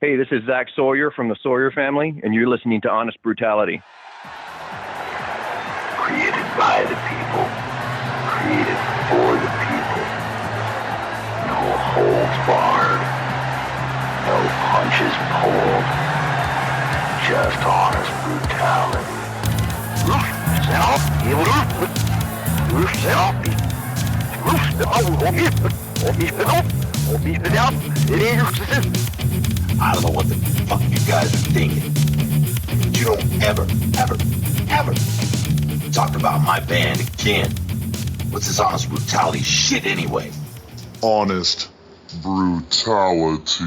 Hey, this is Zach Sawyer from the Sawyer Family, and you're listening to Honest Brutality. Created by the people, created for the people. No holds barred, no punches pulled, just honest brutality. I don't know what the fuck you guys are thinking. You don't ever talk about my band again. What's this honest brutality shit anyway? Honest brutality.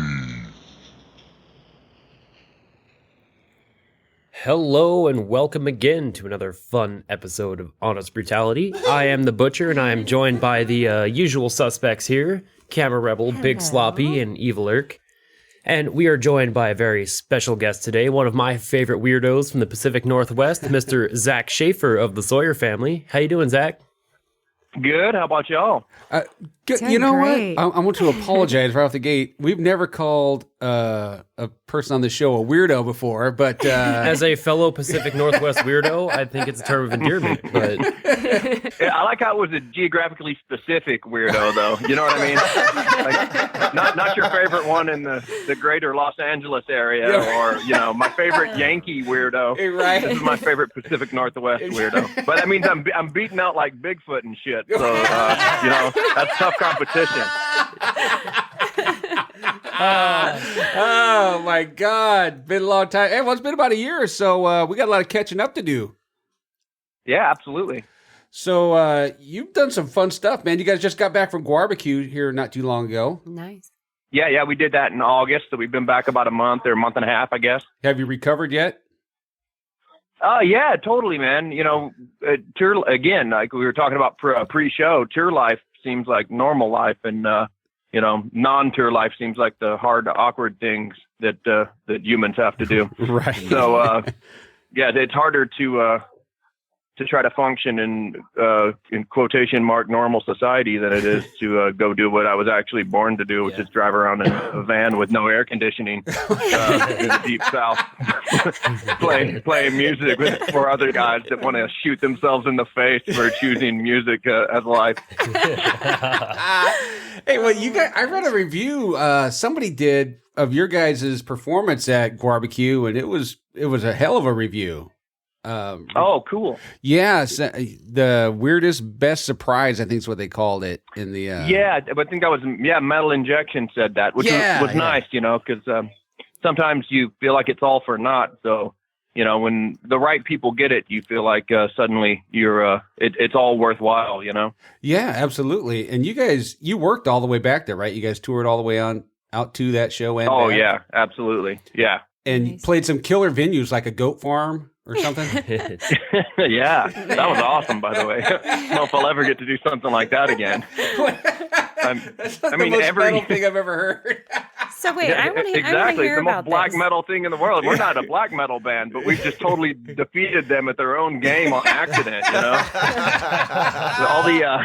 Hello and welcome again to another fun episode of Honest Brutality. I am the Butcher and I am joined by the usual suspects here, Camera Rebel, Big Sloppy, and Evil Irk. And we are joined by a very special guest today, one of my favorite weirdos from the Pacific Northwest, Mr. Zach Schaefer of the Sawyer Family. How you doing, Zach? Good. How about y'all? You know great. what? I want to apologize right off the gate. We've never called a person on the show a weirdo before, but As a fellow Pacific Northwest weirdo, I think it's a term of endearment. But Yeah, I like how it was a geographically specific weirdo, though. You know what I mean? Like, not your favorite one in the greater Los Angeles area, or my favorite Yankee weirdo. Right. This is my favorite Pacific Northwest weirdo. But that means I'm beating out like Bigfoot and shit. So that's tough competition. oh my God, been a long time. Hey, well, it's been about a year or so. We got a lot of catching up to do. Yeah, absolutely. So you've done some fun stuff, man. You guys just got back from barbecue here not too long ago. Nice. Yeah, we did that in August. So we've been back about a month or a month and a half, I guess. Have you recovered yet? Yeah, totally, man. Tour again, like we were talking about pre-show, tour life seems like normal life, and non-tour life seems like the hard, awkward things that humans have to do. Right. So, it's harder to try to function in quotation mark normal society than it is to go do what I was actually born to do, which is drive around in a van with no air conditioning in the deep south, playing music with four other guys that want to shoot themselves in the face for choosing music as life. Hey, well, you guys, I read a review somebody did of your guys' performance at barbecue, and it was a hell of a review. Oh, cool. Yeah, the weirdest best surprise, I think is what they called it in the Yeah, but I think that was Metal Injection said that, which was nice, because sometimes you feel like it's all for naught. So when the right people get it, you feel like suddenly you're it's all worthwhile. Yeah, absolutely. And you guys, you worked all the way back there, right? You guys toured all the way out to that show and back. Yeah, absolutely. Yeah. And Nice. played some killer venues like a goat farm or something. Yeah, that was awesome, by the way. I don't know if I'll ever get to do something like that again. That's the most metal thing I've ever heard. So wait, I want to exactly, hear the most about black this. metal thing in the world. We're not a black metal band, but we've just totally defeated them at their own game on accident. All the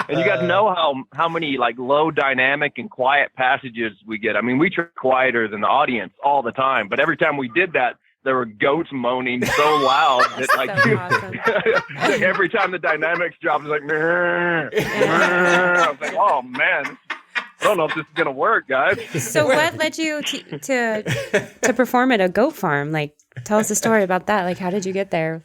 and you guys know how many like low dynamic and quiet passages we get. I mean, we try quieter than the audience all the time, but every time we did that, there were goats moaning so loud that Awesome. every time the dynamics dropped, it was like, I was like, oh man, I don't know if this is gonna work, guys. So what led you to perform at a goat farm? Like, tell us a story about that. Like, how did you get there?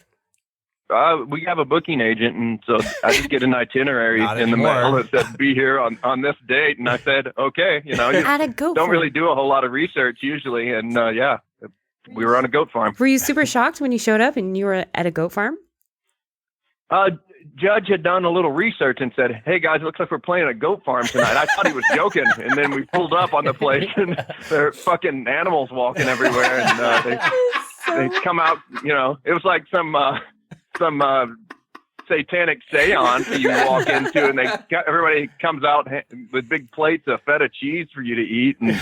We have a booking agent, and so I just get an itinerary in the mail that says be here on this date, and I said okay. You At a goat don't farm. really do a whole lot of research usually, and we were on a goat farm. Were you super shocked when you showed up and you were at a goat farm? Judge had done a little research and said, hey guys, it looks like we're playing a goat farm tonight. I thought he was joking, and then we pulled up on the place and there are fucking animals walking everywhere, and they come out, it was like some satanic seance that you walk into, and everybody comes out with big plates of feta cheese for you to eat, and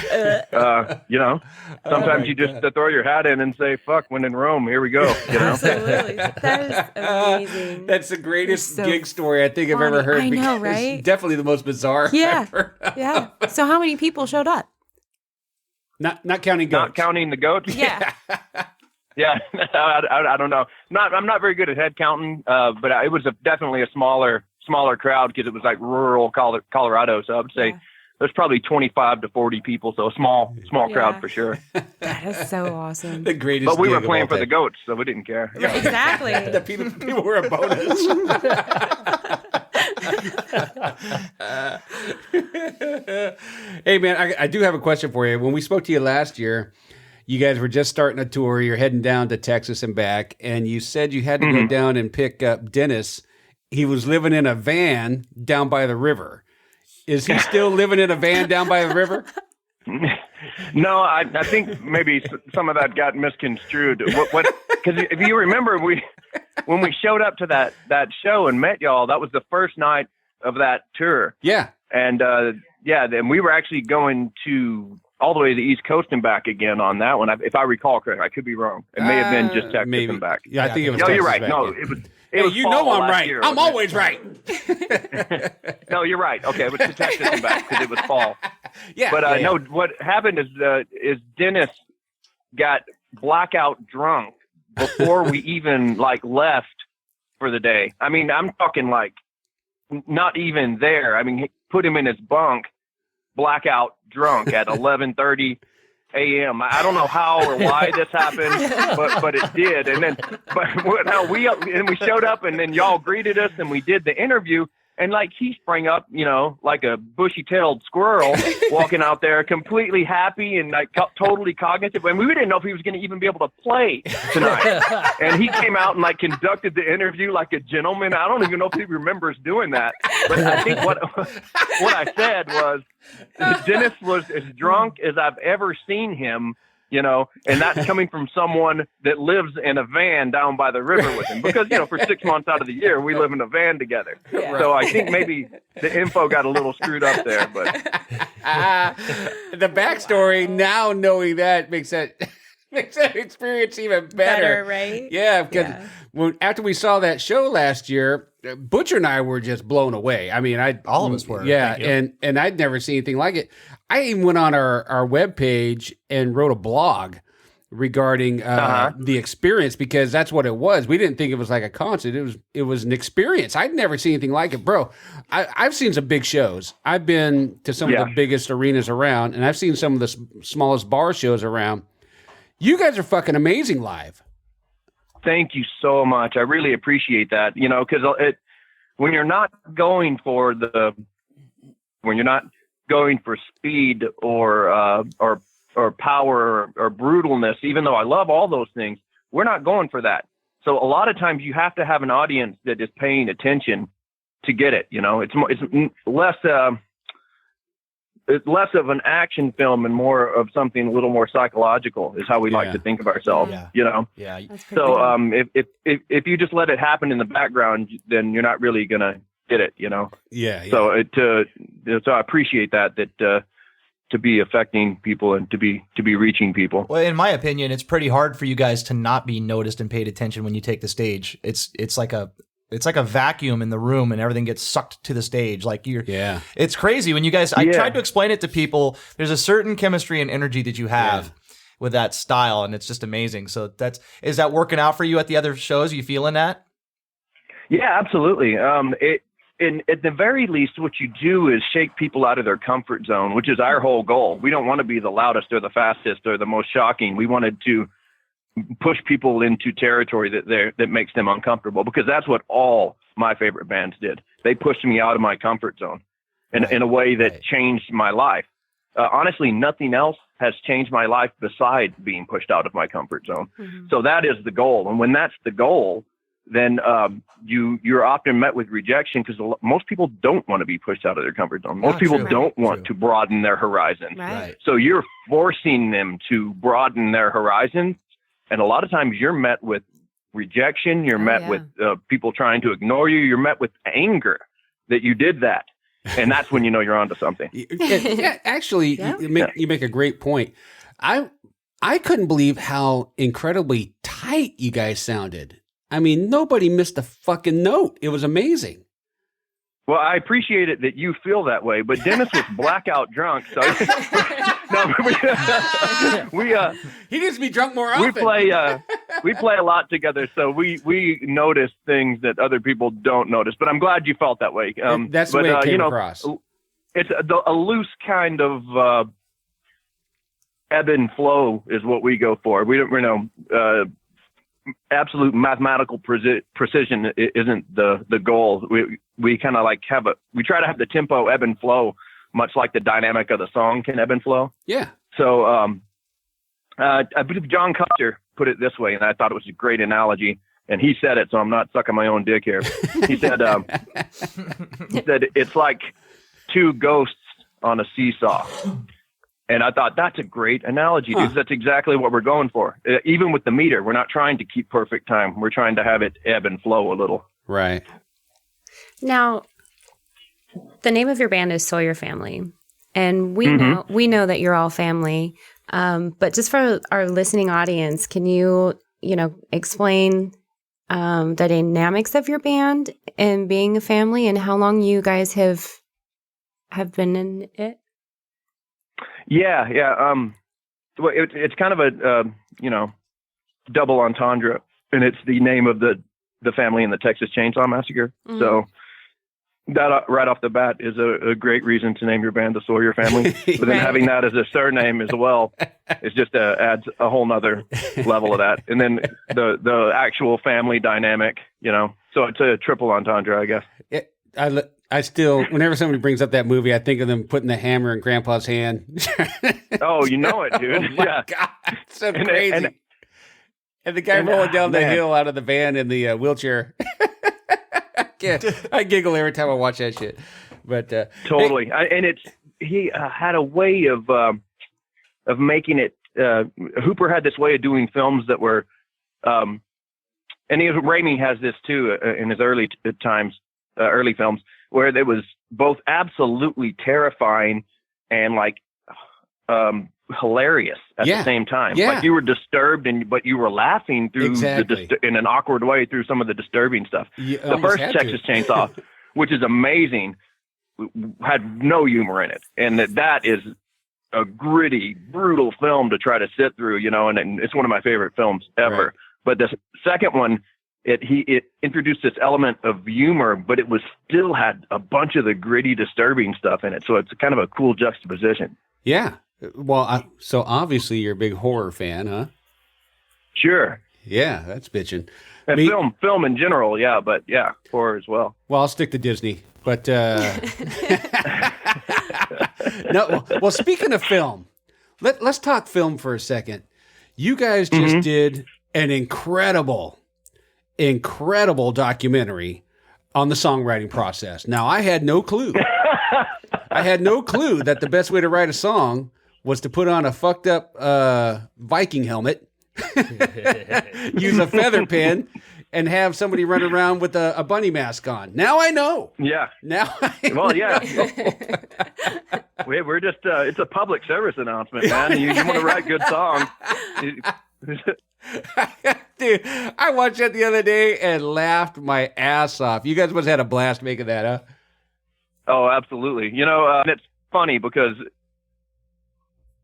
sometimes you just throw your hat in and say, "Fuck, when in Rome, here we go." Absolutely, that is amazing. That's the greatest So gig story I think I've ever heard. I know, because right? it's definitely the most bizarre. Yeah, I've heard of. yeah. So how many people showed up? Not counting goats. Not counting the goats. Yeah. Yeah, I don't know. I'm not very good at head counting, but it was definitely a smaller crowd because it was like rural Colorado. So I would say there's probably 25 to 40 people. So a small crowd for sure. That is so awesome. The greatest. But we were gig of playing all for the time. goats, so we didn't care. Exactly. The people were a bonus. Hey man, I do have a question for you. When we spoke to you last year, you guys were just starting a tour. You're heading down to Texas and back, and you said you had to go down and pick up Dennis. He was living in a van down by the river. Is he still living in a van down by the river? No, I think maybe some of that got misconstrued. Because if you remember, when we showed up to that show and met y'all, that was the first night of that tour. Yeah. And then we were actually going to all the way to the East Coast and back again on that one. If I recall correctly, I could be wrong. It may have been just Texas maybe. and back. Yeah, I think it was. No, Texas you're right. back, No, yeah. it was. Hey, was you fall know I'm last right. year, I'm wasn't always right. it? No, you're right. Okay, it was to Texas and back because it was fall. Yeah. But no, what happened is Dennis got blackout drunk before we even left for the day. I mean, I'm talking not even there. I mean, he put him in his bunk, blackout drunk at 11:30 a.m. I don't know how or why this happened, but it did. And then, we showed up, and then y'all greeted us, and we did the interview. And he sprang up, like a bushy-tailed squirrel, walking out there, completely happy and totally cognitive. And we didn't know if he was going to even be able to play tonight. And he came out and conducted the interview like a gentleman. I don't even know if he remembers doing that. But I think what I said was Dennis was as drunk as I've ever seen him. And that's coming from someone that lives in a van down by the river with him because, for 6 months out of the year, we live in a van together. Yeah. So I think maybe the info got a little screwed up there, but the backstory now knowing that makes that experience even better. Right? Yeah. Because after we saw that show last year, Butcher and I were just blown away. I mean, all of us were. Yeah. And I'd never seen anything like it. I even went on our webpage and wrote a blog regarding the experience because that's what it was. We didn't think it was like a concert. It was an experience. I'd never seen anything like it, bro. I've seen some big shows. I've been to some of the biggest arenas around, and I've seen some of the smallest bar shows around. You guys are fucking amazing live. Thank you so much. I really appreciate that. Because when you're not going for speed or power or brutalness, even though I love all those things, we're not going for that. So a lot of times you have to have an audience that is paying attention to get it. It's less of an action film and more of something a little more psychological is how we like to think of ourselves, Yeah. So if you just let it happen in the background, then you're not really going to get it, Yeah. So so I appreciate that to be affecting people and to be reaching people. Well, in my opinion, it's pretty hard for you guys to not be noticed and paid attention when you take the stage. It's like a vacuum in the room and everything gets sucked to the stage. It's crazy when you guys, I tried to explain it to people. There's a certain chemistry and energy that you have with that style. And it's just amazing. So is that working out for you at the other shows? Are you feeling that? Yeah, absolutely. At the very least, what you do is shake people out of their comfort zone, which is our whole goal. We don't want to be the loudest or the fastest or the most shocking. We wanted to push people into territory that makes them uncomfortable, because that's what all my favorite bands did. They pushed me out of my comfort zone in a way that changed my life. Honestly, nothing else has changed my life besides being pushed out of my comfort zone. Mm-hmm. So that is the goal. And when that's the goal, then you're often met with rejection, because most people don't want to be pushed out of their comfort zone. Most people don't want to broaden their horizon. Right. So you're forcing them to broaden their horizon. And a lot of times you're met with rejection. You're met with people trying to ignore you. You're met with anger that you did that. And that's when you know you're onto something. Actually, you make a great point. I couldn't believe how incredibly tight you guys sounded. I mean, nobody missed a fucking note. It was amazing. Well, I appreciate it that you feel that way, but Dennis was blackout drunk. So No, we he needs to be drunk more often. we play a lot together, so we notice things that other people don't notice. But I'm glad you felt that way. That's the way it came across. It's a loose kind of ebb and flow is what we go for. We don't, absolute mathematical precision isn't the goal. We kind of like we try to have the tempo ebb and flow, much like the dynamic of the song can ebb and flow. Yeah. So I believe John Custer put it this way, and I thought it was a great analogy. And he said it, so I'm not sucking my own dick here. He said, it's like two ghosts on a seesaw. And I thought that's a great analogy, because that's exactly what we're going for. Even with the meter, we're not trying to keep perfect time. We're trying to have it ebb and flow a little. Right. Now, the name of your band is Sawyer Family, and we know that you're all family. But just for our listening audience, can you explain the dynamics of your band and being a family, and how long you guys have been in it? Yeah. Well, it's kind of a double entendre, and it's the name of the family in the Texas Chainsaw Massacre. Mm-hmm. So that right off the bat is a great reason to name your band the Sawyer Family. But then having that as a surname as well, it's just adds a whole nother level of that. And then the actual family dynamic, so it's a triple entendre, I guess. I still, whenever somebody brings up that movie, I think of them putting the hammer in Grandpa's hand. Oh, you know it, dude. Oh my God, it's so crazy. And the guy rolling down the hill out of the van in the wheelchair. I giggle every time I watch that shit. But totally, he had a way of making it. Hooper had this way of doing films that were, and Raimi has this too in his early films, where it was both absolutely terrifying and hilarious at the same time. Yeah. Like you were disturbed, but you were laughing through in an awkward way through some of the disturbing stuff. The first Texas Chainsaw, which is amazing, had no humor in it, and that is a gritty, brutal film to try to sit through. And it's one of my favorite films ever. Right. But the second one, it introduced this element of humor, but it still had a bunch of the gritty, disturbing stuff in it. So it's kind of a cool juxtaposition. Yeah. Well, so obviously you're a big horror fan, huh? Sure. Yeah, that's bitching. And film in general, yeah, but yeah, horror as well. Well, I'll stick to Disney, but no. Well, speaking of film, let's talk film for a second. You guys just did an incredible documentary on the songwriting process. Now, I had no clue. I had no clue that the best way to write a song was to put on a fucked up Viking helmet, use a feather pen, and have somebody run around with a bunny mask on. Now I know. Yeah. Now I know. Yeah. We're just, it's a public service announcement, man. You want to write good songs. Dude, I watched that the other day and laughed my ass off. You guys must have had a blast making that, huh? Oh, absolutely. It's funny because,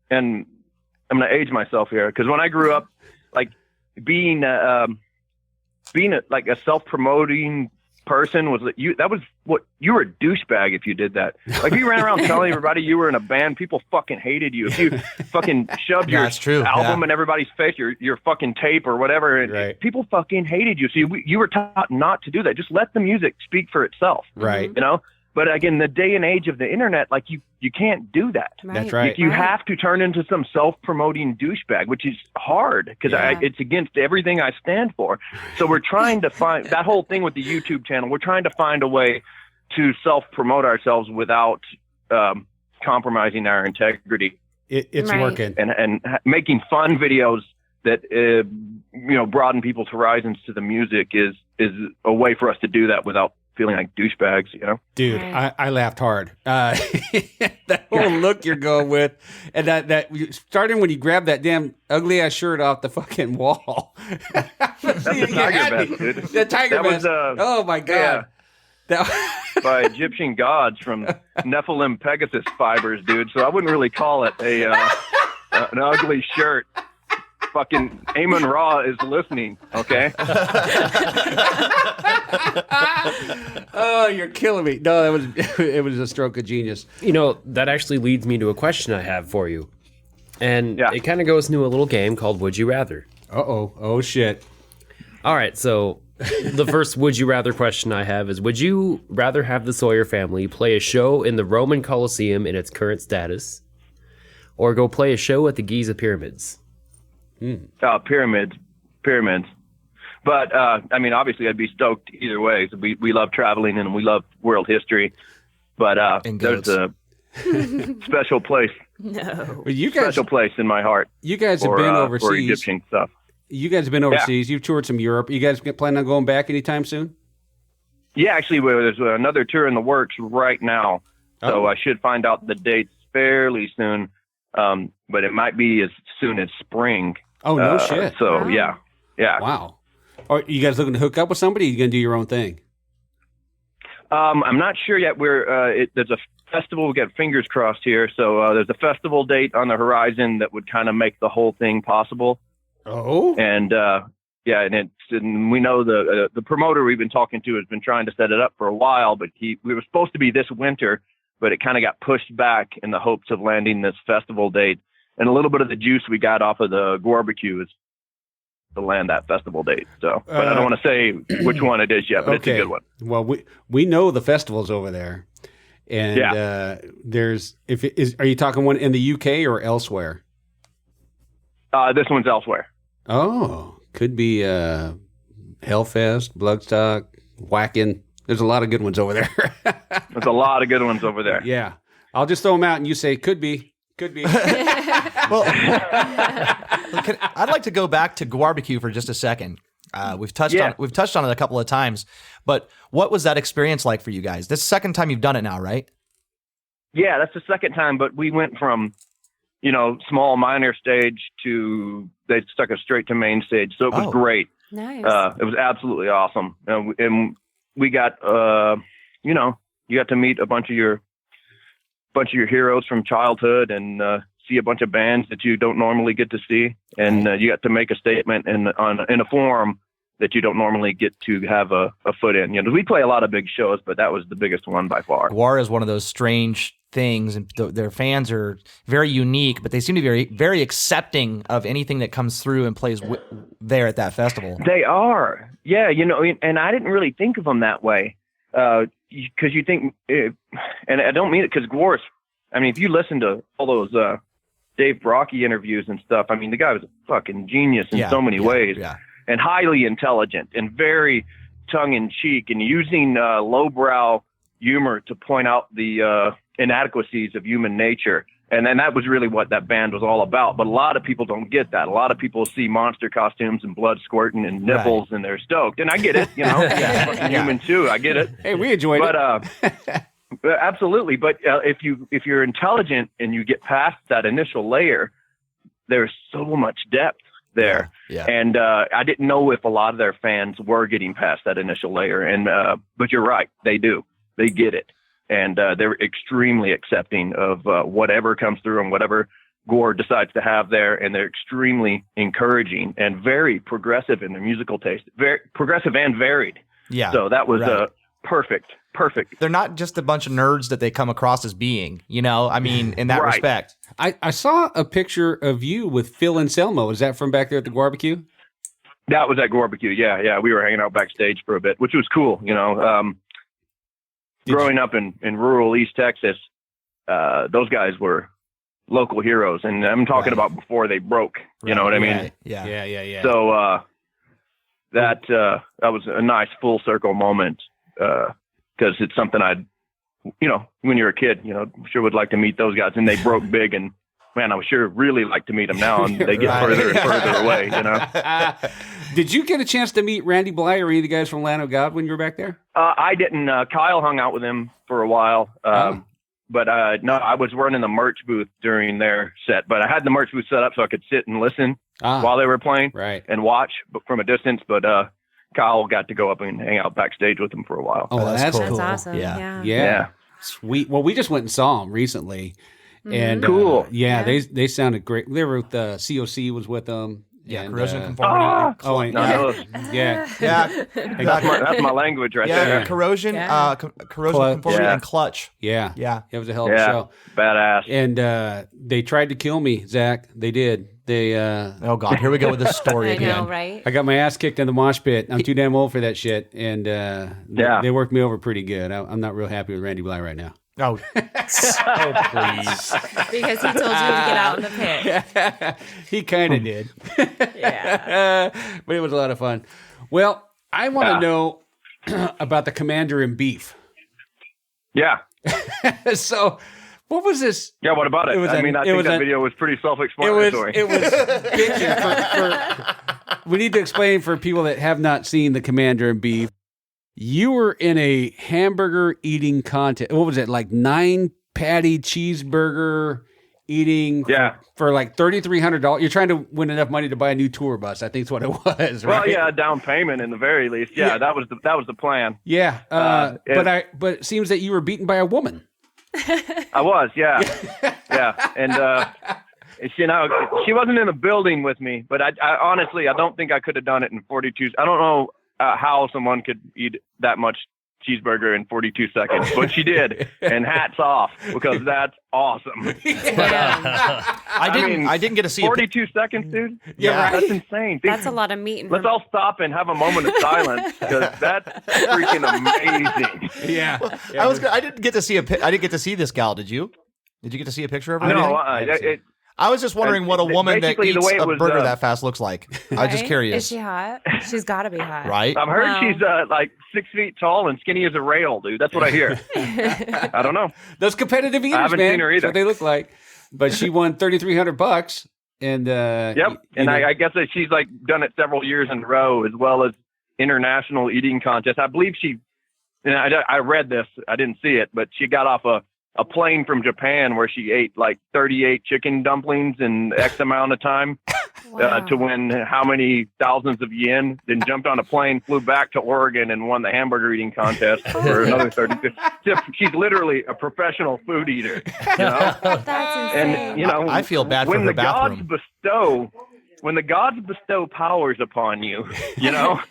and I'm going to age myself here, because when I grew up, being a self-promoting person that was what you were a douchebag if you did that. Like you ran around telling everybody you were in a band, people fucking hated you. If you fucking shoved your album in everybody's face, your fucking tape or whatever, and people fucking hated you. So you were taught not to do that. Just let the music speak for itself. Right. But again, the day and age of the internet, you can't do that. Right. That's right. You have to turn into some self-promoting douchebag, which is hard because it's against everything I stand for. So we're trying to find that whole thing with the YouTube channel. We're trying to find a way to self-promote ourselves without compromising our integrity. It's working. And making fun videos that broaden people's horizons to the music is a way for us to do that without feeling like douchebags, Dude, I laughed hard. That whole look you're going with, and that starting when you grabbed that damn ugly ass shirt off the fucking wall. That's the tiger vest, dude. The tiger vest. Oh my God. by Egyptian gods from Nephilim Pegasus fibers, dude. So I wouldn't really call it an ugly shirt. Fucking Amon Ra is listening, okay? Oh, you're killing me. No, it was a stroke of genius. You know, that actually leads me to a question I have for you. And it kind of goes into a little game called Would You Rather. Uh-oh. Oh, shit. All right, so the first Would You Rather question I have is, would you rather have the Sawyer family play a show in the Roman Colosseum in its current status, or go play a show at the Giza Pyramids? Pyramids. But, I mean, obviously I'd be stoked either way. So we love traveling and we love world history. But there's a special place. No. Well, you guys, special place in my heart. You guys have been overseas. For Egyptian stuff. You guys have been overseas. You've toured some Europe. You guys planning on going back anytime soon? Yeah, actually, there's another tour in the works right now. So I should find out the dates fairly soon. But it might be as soon as spring. Oh, no shit. So, wow. yeah. Wow. Are you guys looking to hook up with somebody? Or are you going to do your own thing? I'm not sure yet. There's a festival. We got fingers crossed here. So there's a festival date on the horizon that would kind of make the whole thing possible. Oh. And and we know the promoter we've been talking to has been trying to set it up for a while, but we were supposed to be this winter, but it kind of got pushed back in the hopes of landing this festival date. And a little bit of the juice we got off of the barbecue is to land that festival date. So, but I don't want to say which one it is yet, but it's a good one. Well, we know the festivals over there, and are you talking one in the UK or elsewhere? This one's elsewhere. Oh, could be Hellfest, Bloodstock, Whacking. There's a lot of good ones over there. There's a lot of good ones over there. Yeah, I'll just throw them out, and you say could be. Well, I'd like to go back to barbecue for just a second. We've touched on it a couple of times, but what was that experience like for you guys? This is the second time you've done it now, right? Yeah, that's the second time, but we went from, small minor stage to they stuck us straight to main stage. So it was great. Nice. It was absolutely awesome. And we got, you got to meet a bunch of your heroes from childhood and see a bunch of bands that you don't normally get to see. And you got to make a statement in a forum that you don't normally get to have a foot in. We play a lot of big shows, but that was the biggest one by far. War is one of those strange things, and their fans are very unique, but they seem to be very, very accepting of anything that comes through and plays there at that festival. They are. Yeah, and I didn't really think of them that way. Because you think, and I don't mean it because Gwar's, if you listen to all those Dave Brocky interviews and stuff, the guy was a fucking genius in so many ways, and highly intelligent and very tongue-in-cheek and using lowbrow humor to point out the inadequacies of human nature. And then that was really what that band was all about. But a lot of people don't get that. A lot of people see monster costumes and blood squirting and nipples and they're stoked. And I get it, fucking human too. I get it. Hey, we enjoyed it. Absolutely. But if you're intelligent and you get past that initial layer, there's so much depth there. Yeah. And I didn't know if a lot of their fans were getting past that initial layer. And but you're right. They do. They get it. And they're extremely accepting of whatever comes through and whatever Gore decides to have there. And they're extremely encouraging and very progressive in their musical taste. Very progressive and varied. Yeah. So that was perfect. They're not just a bunch of nerds that they come across as being, in that respect. I saw a picture of you with Phil Anselmo. Is that from back there at the barbecue? That was at barbecue. Yeah. We were hanging out backstage for a bit, which was cool. Growing up in rural East Texas, those guys were local heroes, and I'm talking about before they broke. You know what I mean? Yeah. So that was a nice full circle moment because it's something I'd, when you're a kid, sure would like to meet those guys, and they broke big, and man, I would sure really like to meet them now, and they get further and further away. Did you get a chance to meet Randy Bly or any of the guys from Land of God when you were back there? I didn't. Kyle hung out with him for a while. But no, I was running the merch booth during their set. But I had the merch booth set up so I could sit and listen while they were playing and watch from a distance. But Kyle got to go up and hang out backstage with him for a while. Oh, that's That's cool. awesome. Yeah. Yeah. Sweet. Well, we just went and saw them recently. And Cool. they sounded great. They were with COC was with them. Yeah, and, corrosion conformity. Yeah. That's my language right there. Corrosion, corrosion conformity, and clutch. Yeah. Yeah. It was a hell of a show. Badass. And they tried to kill me, Zach. They did. They Oh God, here we go with this story I again. know, right? I got my ass kicked in the mosh pit. I'm too damn old for that shit. And they worked me over pretty good. I'm not real happy with Randy Bly right now. Oh, Please. Because he told you to get out in the pit. He kind of did. Yeah. But it was a lot of fun. Well, I want to know about the Commander in Beef. Yeah. So, what was this? Yeah, what about it? I think that video was pretty self-explanatory. It was bitching for we need to explain for people that have not seen the Commander in Beef. You were in a hamburger eating contest. What was it, like 9 patty cheeseburger eating for like $3,300? You're trying to win enough money to buy a new tour bus. I think is what it was, right? Well, yeah, a down payment in the very least. Yeah, that was the plan. Yeah, but it seems that you were beaten by a woman. I was, yeah. And she wasn't in the building with me, but I honestly, I don't think I could have done it in 42. I don't know how someone could eat that much cheeseburger in 42 seconds, but she did, and hats off, because that's awesome. I didn't get to see 42 seconds, dude. Yeah, that's insane. That's a lot of meat. Let's all stop and have a moment of silence, because that's freaking amazing. Yeah. I didn't get to see I didn't get to see this gal. Did you? Did you get to see a picture of her? No, I was just wondering what a woman that basically, the eats way it a was, burger that fast looks like. I'm just Right? curious. Is she hot? She's got to be hot. Right? I've heard Wow. she's like 6 feet tall and skinny as a rail, dude. That's what I hear. I don't know. Those competitive eaters, haven't man. seen her either. That's what they look like. But she won $3,300, and Yep. And I guess that she's like done it several years in a row, as well as international eating contests. I believe and I read this, I didn't see it, but she got off a plane from Japan where she ate like 38 chicken dumplings in X amount of time to win how many thousands of yen, then jumped on a plane, flew back to Oregon, and won the hamburger eating contest for another 30. She's literally a professional food eater. You know? That's insane. And, I feel bad for when her the bathroom. when the gods bestow powers upon you, Right? Yeah,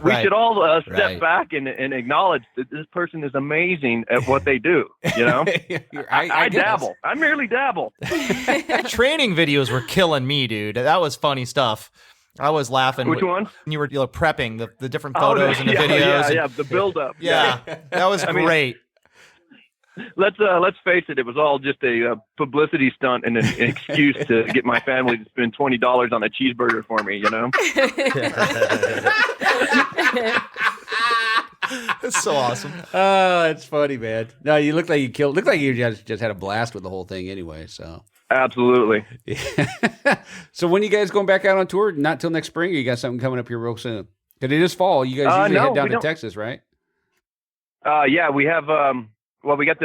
we right. should all step Right. back and acknowledge that this person is amazing at what they do. I dabble. I merely dabble. Training videos were killing me, dude. That was funny stuff. I was laughing. Which one? When you were prepping the different photos and the videos. Yeah, the build-up. Yeah, that was great. Let's face it. It was all just a publicity stunt and an excuse to get my family to spend $20 on a cheeseburger for me. That's so awesome. Oh, it's funny, man. No, you look like you killed. Look like you just had a blast with the whole thing, anyway. So Absolutely. So when you guys going back out on tour? Not till next spring. Or you got something coming up here real soon? Because it is fall. You guys usually head down to Texas, right? Yeah, we have. Well, we got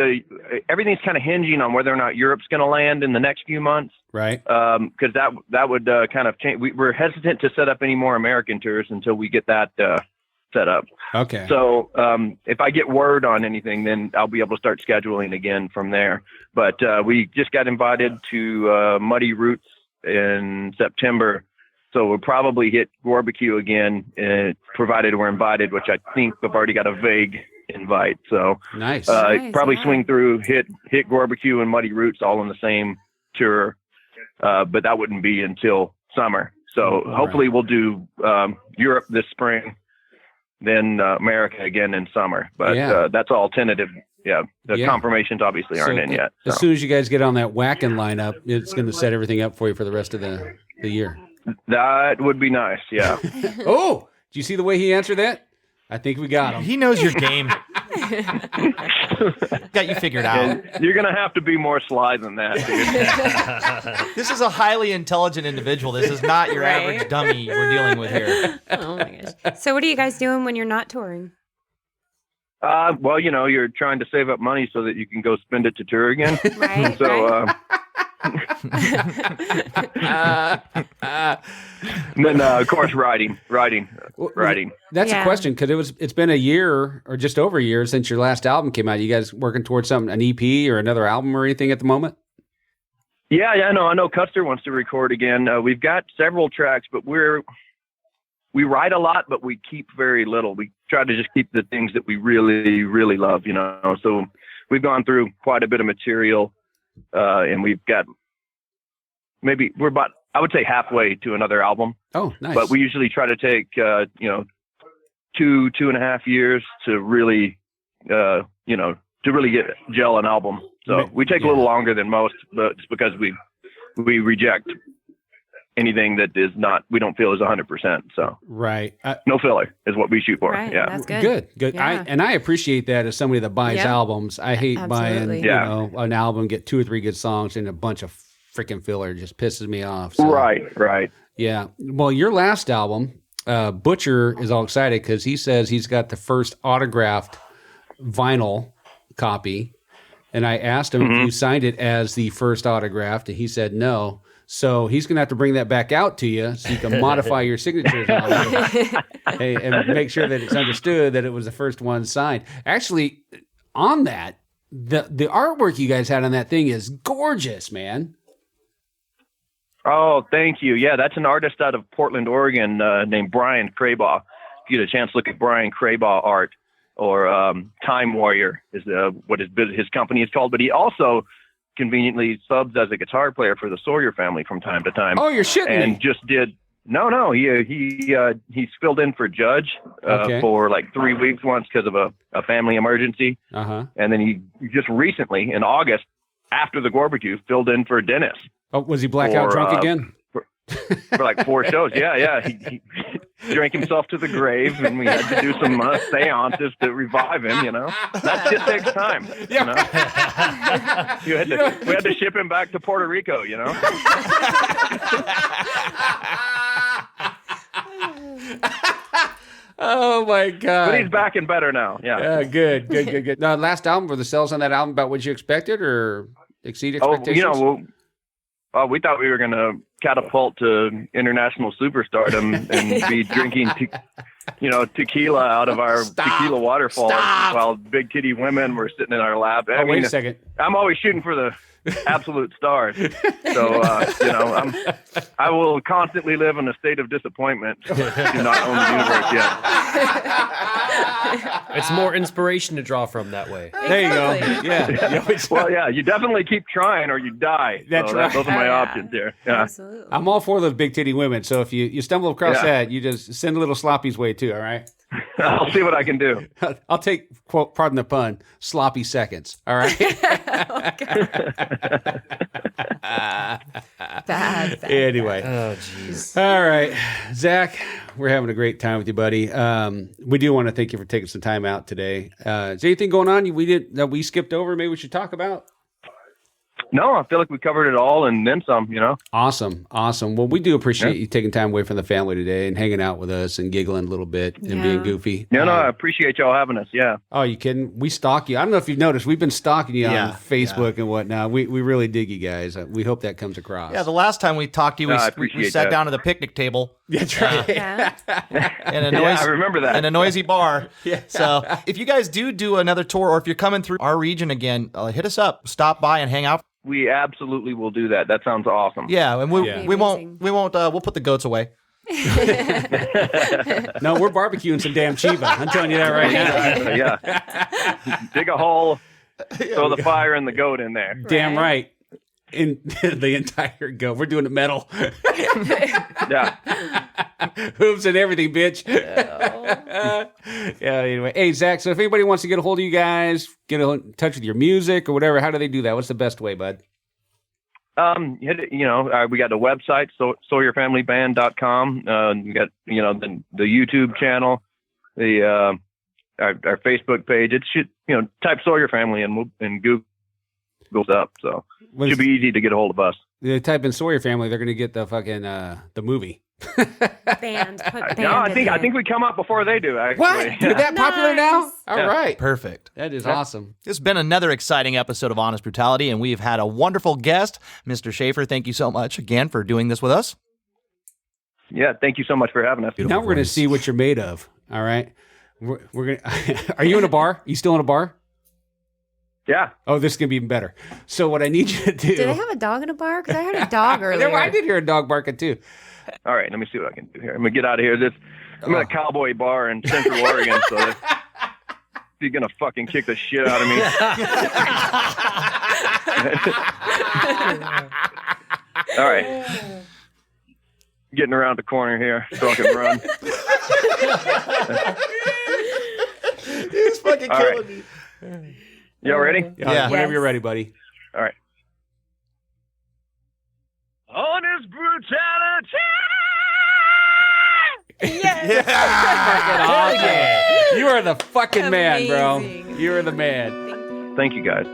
everything's kind of hinging on whether or not Europe's going to land in the next few months. Right. Because that would kind of change. We're hesitant to set up any more American tours until we get that set up. Okay. So if I get word on anything, then I'll be able to start scheduling again from there. But we just got invited to Muddy Roots in September. So we'll probably hit barbecue again, provided we're invited, which I think we've already got a vague invite. So nice. Probably swing through, hit barbecue and Muddy Roots all on the same tour. But that wouldn't be until summer. So hopefully we'll do Europe this spring, then America again in summer. But that's all tentative. Yeah. The confirmations obviously aren't in yet. So. As soon as you guys get on that whacking lineup, it's going to set everything up for you for the rest of the year. That would be nice. Yeah. Oh, do you see the way he answered that? I think we got him. He knows your game. Got you figured out. And you're going to have to be more sly than that, dude. This is a highly intelligent individual. This is not your average dummy we're dealing with here. Oh my gosh. So what are you guys doing when you're not touring? Well, you're trying to save up money so that you can go spend it to tour again. Right. So, And then, of course, writing. That's Yeah. a question because it's been a year or just over a year since your last album came out. You guys working towards something, an EP or another album or anything at the moment? Yeah, I know Custer wants to record again. We've got several tracks, but we write a lot, but we keep very little. We try to just keep the things that we really, really love, you know. So we've gone through quite a bit of material, and we've got we're about, I would say, halfway to another album. Oh, nice. But we usually try to take, 2.5 years to really, to really get gel an album. So we take a little longer than most, but it's because we reject anything that is not, we don't feel is 100%. So right. No filler is what we shoot for. Right, Yeah. that's good. Good. Yeah. I appreciate that as somebody that buys Yep. albums. I hate Absolutely. buying, an album, get 2 or 3 good songs and a bunch of freaking filler. It just pisses me off. So, Right. yeah. Well, your last album, Butcher is all excited because he says he's got the first autographed vinyl copy. And I asked him if you signed it as the first autographed, and he said no. So he's going to have to bring that back out to you so you can modify your signatures on it and make sure that it's understood that it was the first one signed. Actually, on that, the artwork you guys had on that thing is gorgeous, man. Oh, thank you. Yeah, that's an artist out of Portland, Oregon, named Brian Crabaugh. If you get a chance to look at Brian Crabaugh art, or Time Warrior is what his company is called. But he also conveniently subs as a guitar player for the Sawyer Family from time to time. Oh, you're shitting and me. just did. No, he's filled in for Judge for like 3 weeks once because of a family emergency. Uh-huh. And then he just recently, in August, after the Gorbachev, filled in for Dennis. Oh, was he blackout drunk again? For like 4 shows. Yeah. He drank himself to the grave, and we had to do some seances to revive him, you know. That just takes time, you know. We had to ship him back to Puerto Rico, you know. Oh, my God. But he's back and better now, yeah. Good. Now, last album, were the sales on that album about what you expected or exceed expectations? We thought we were going to catapult to international superstardom and be drinking, tequila out of our tequila waterfalls while big titty women were sitting in our lap. Wait a second. I'm always shooting for the absolute stars. So, I will constantly live in a state of disappointment. Do not own the universe yet. It's more inspiration to draw from that way. There you go. Yeah. You definitely keep trying or you die. That's right. Those are my options here. Yeah. Absolutely. I'm all for those big titty women. So if you stumble across that, you just send a little sloppy's way too, all right? I'll see what I can do. I'll take, quote, pardon the pun, sloppy seconds, all right? Bad. Anyway. Oh, jeez. All right. Zach, we're having a great time with you, buddy. We do want to thank you for taking some time out today. Is there anything going on that we skipped over maybe we should talk about? No, I feel like we covered it all and then some, you know. Awesome. Well, we do appreciate you taking time away from the family today and hanging out with us and giggling a little bit and being goofy. No, I appreciate y'all having us. Yeah. Oh, you kidding? We stalk you. I don't know if you've noticed. We've been stalking you on Facebook and whatnot. We really dig you guys. We hope that comes across. Yeah, the last time we talked to you, we sat down at the picnic table. That's right. Yeah. I remember that. In a noisy bar. Yeah. So if you guys do another tour, or if you're coming through our region again, hit us up. Stop by and hang out. We absolutely will do that. That sounds awesome. Yeah, and we won't. We'll put the goats away. No, we're barbecuing some damn Chiva. I'm telling you that right now. Yeah. Dig a hole, throw the fire and the goat in there. Damn right. In the entire goat. We're doing it metal. Yeah. Hooves and everything, bitch. Anyway. Hey, Zach, so if anybody wants to get a hold of you guys, get in touch with your music or whatever, how do they do that? What's the best way, bud? We got the website, SawyerFamilyBand.com. We got, the YouTube channel, our Facebook page. It should, type Sawyer Family and Google goes up. So it should be easy to get a hold of us. They type in Sawyer Family, they're going to get the fucking, the movie. Band. Put band. No, I in think there. we come up before they do. Actually, What? You're that popular now? Nice. All right. Perfect. That is awesome. This has been another exciting episode of Honest Brutality, and we've had a wonderful guest, Mr. Schaefer. Thank you so much again for doing this with us. Yeah, thank you so much for having us. Now we're going to see what you're made of. All right. We're gonna. Are you in a bar? Are you still in a bar? Yeah. Oh, this is gonna be even better. So what I need you to do. Do they have a dog in a bar? Because I heard a dog earlier. I did hear a dog barking too. All right, let me see what I can do here. I'm gonna get out of here. I'm at a cowboy bar in Central Oregon, so he's gonna fucking kick the shit out of me. All right. Getting around the corner here so I can run. He's fucking killing me. Y'all ready? Yeah. Whenever Yes. you're ready, buddy. All right. Honest brutality. Yes. Awesome. You are the fucking man, bro. Amazing. You are the man. Thank you, guys.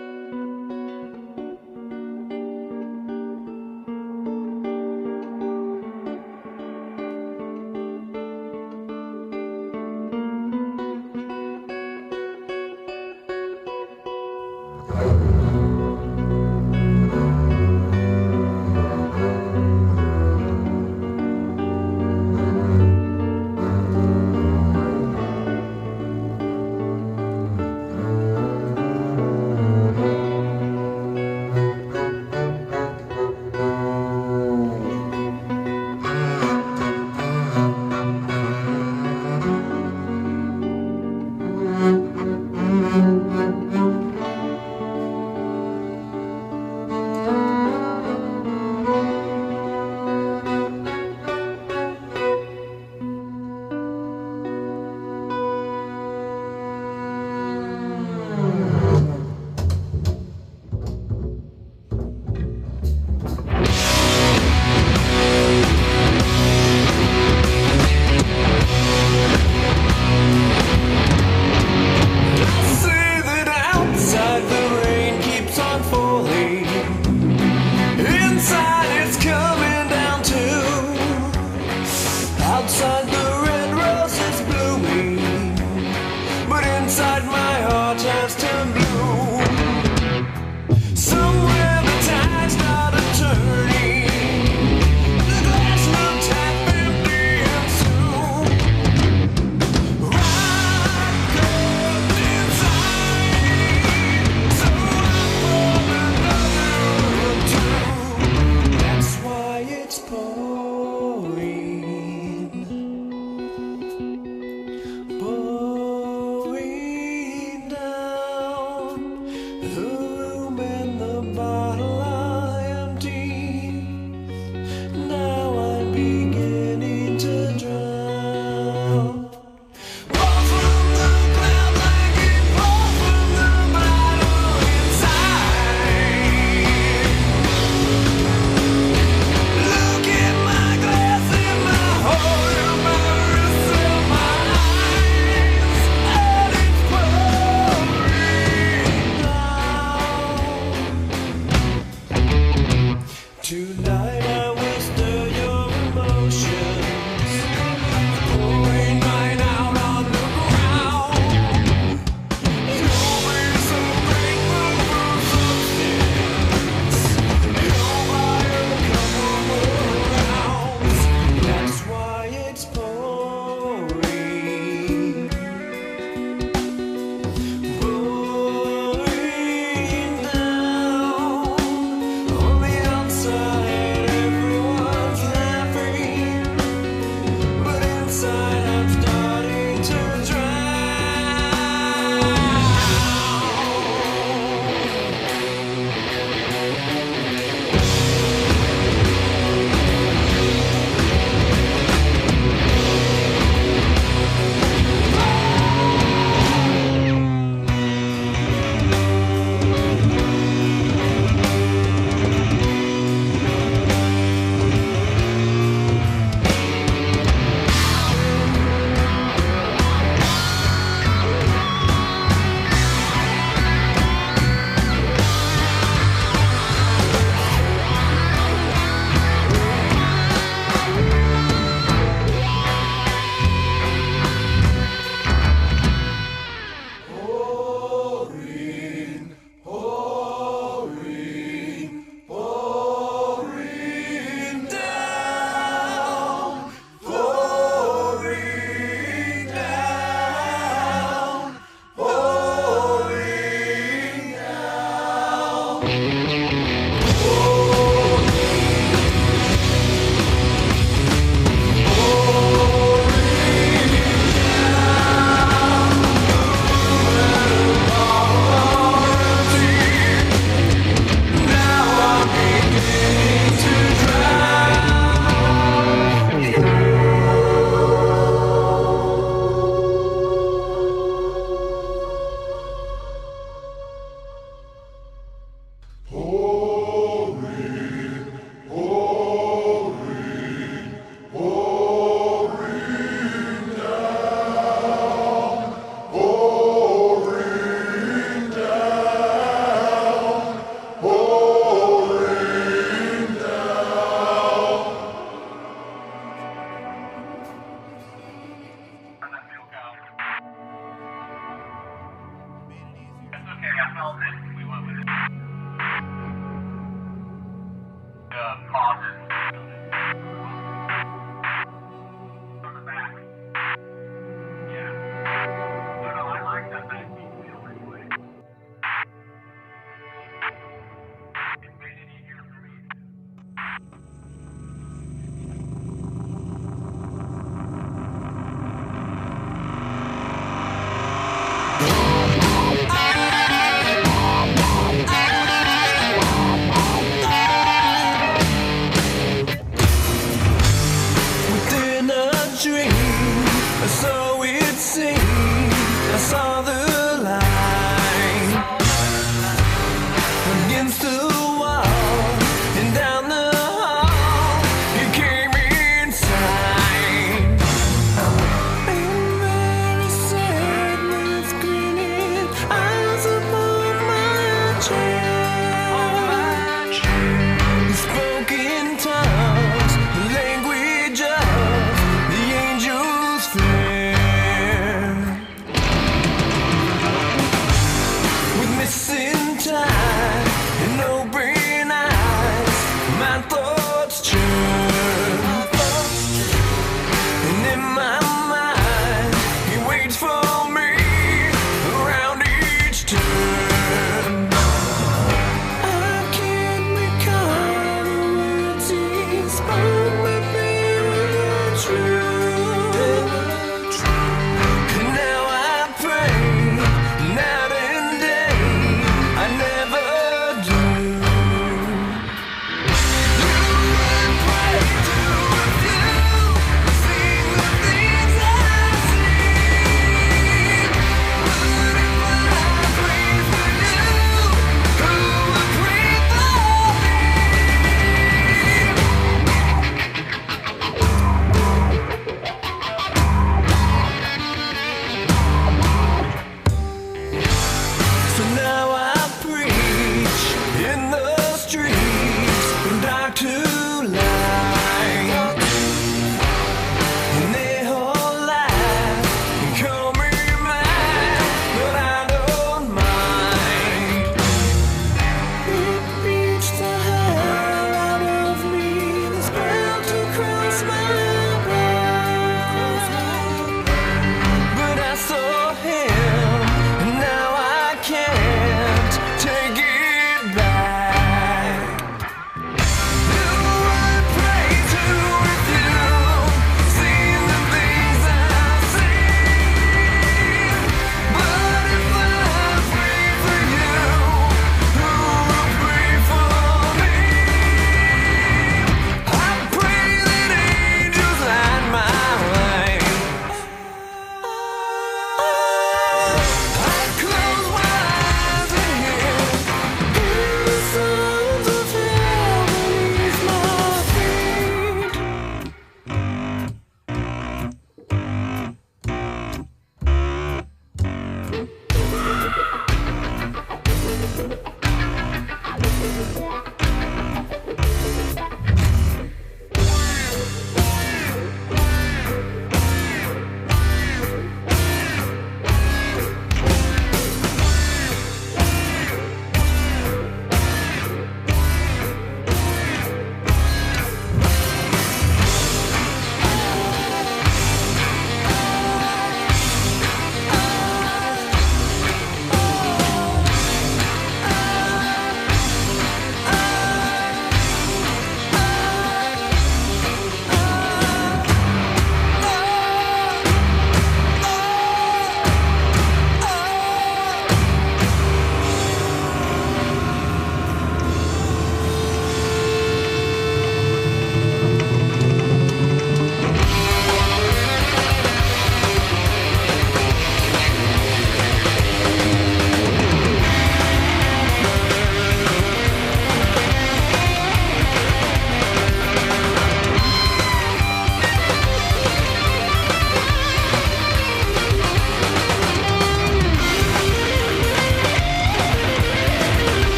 Begin.